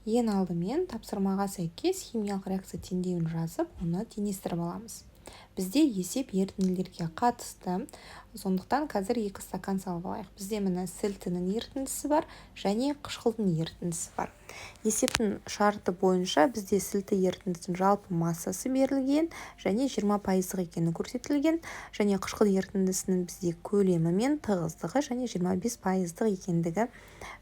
Ең алдымен тапсырмаға сәйкес химиялық реакция теңдеуін жазып, оны теңестіріп аламыз. Бізде есеп ерітінділерге қатысты, сондықтан қазір 2 стакан салып алайық. Бізде міне сілтінің ерітіндісі бар және қышқылдың ерітіндісі бар. Есептің шарты бойынша бізде сілті ерітіндісінің жалпы массасы берілген және 20% екені көрсетілген, және қышқыл ерітіндісінің бізде көлемі мен тығыздығы және 25% екендігі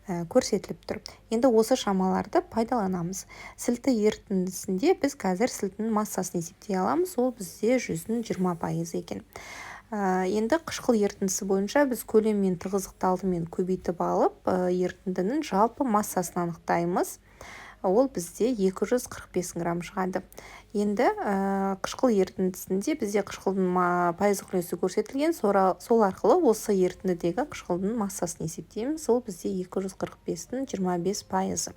көрсетіліп тұр. Енді осы шамаларды пайдаланамыз. Сілті ерітіндісінде біз қазір сілтінің массасын есептей аламыз, ол бізде 100-ның 20% екен. Енді қышқыл ерітіндісі бойынша біз көлем мен тығыздықты алдымен көбейтіп алып, ерітіндінің жалпы массасын анықтаймыз. Ол бізде 245 грамм шығады. Енді қышқыл ерітіндісінде бізде қышқылдың пайыздық үлесі көрсетілген, сол арқылы осы ерітіндідегі қышқылдың массасын есептейміз. Ол бізде 245-дің 25%,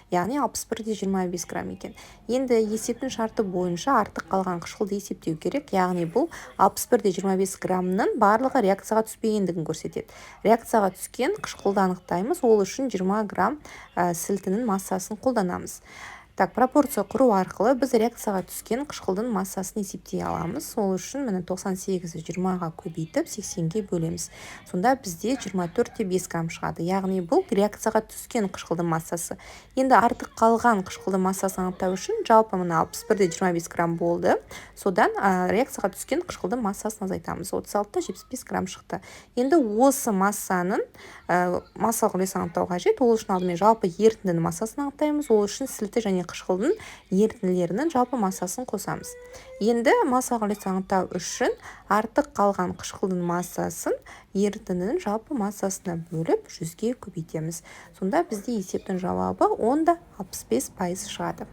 яғни 61,25 грамм екен. Енді есептің шарты бойынша артық қалған қышқылды есептеу керек, яғни бұл 61,25 граммның барлығы реакцияға түспегендігін көрсетеді. Реакцияға түскен қышқылды анықтаймыз, ол үшін 20 грамм сілтінің массасын қолданамыз. Пропорция құру арқылы біз реакцияға түскен қышқылдың массасын есептей аламыз. Ол үшін міне 98-ді 20-ға көбейтіп 80-ге бөлеміз. Сонда бізде 24,5 грамм шығады. Яғни бұл реакцияға түскен қышқылдың массасы. Енді артық қалған қышқылдың массасын анықтау үшін жалпы мына 61,25 грамм болды. Содан реакцияға түскен қышқылдың массасын азайтамыз. 36,75 грамм шықты. Енді осы массаның массалық үлесін анықтау қажет. Ол үшін алдымен жалпы ерітіндінің массасын анықтаймыз. Ол үшін сілті және қышқылдың ерітінділерінің жалпы массасын қосамыз. Енді массалық үлесін анықтау үшін артық қалған қышқылдың массасын ерітіндінің жалпы массасына бөліп 100-ге көбейтеміз. Сонда бізде есептің жауабы 10,65% шығады.